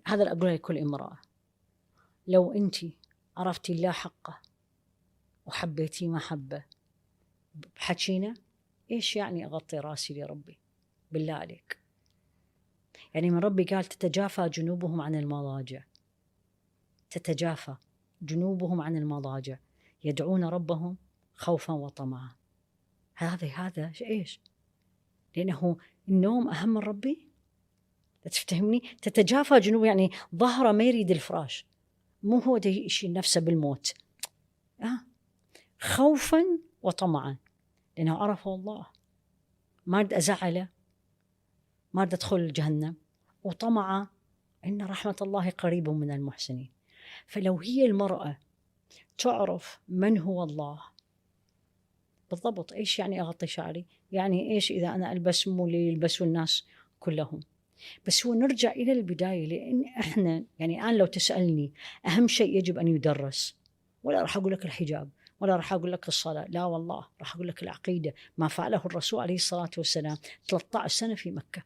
هذا اللي أقوله لكل امرأة، لو أنت عرفتي الله حقه وحبيتي محبة بحكينا، إيش يعني أغطي راسي لربي؟ بالله عليك. يعني من ربي قال تتجافى جنوبهم عن المضاجع، تتجافى جنوبهم عن المضاجع يدعون ربهم خوفا وطمعا. هذا إيش؟ لأنه النوم أهم من ربي. تفتهمني؟ تتجافى جنوب يعني ظهره ما يريد الفراش، مو هو ده يشيل نفسه بالموت، خوفا وطمعا، لأنه عرفوا الله، ما رد أزعله، ما رد أدخل جهنم، وطمع إن رحمة الله قريب من المحسنين. فلو هي المرأة تعرف من هو الله بالضبط، إيش يعني أغطي شعري؟ يعني إيش إذا أنا ألبس مو اللي يلبسوا الناس كلهم؟ بس هو نرجع إلى البداية، لأن إحنا يعني الآن لو تسألني أهم شيء يجب أن يدرس، ولا راح أقول لك الحجاب، ولا راح أقول لك الصلاة، لا والله راح أقول لك العقيدة، ما فعله الرسول عليه الصلاة والسلام 13 سنة في مكة.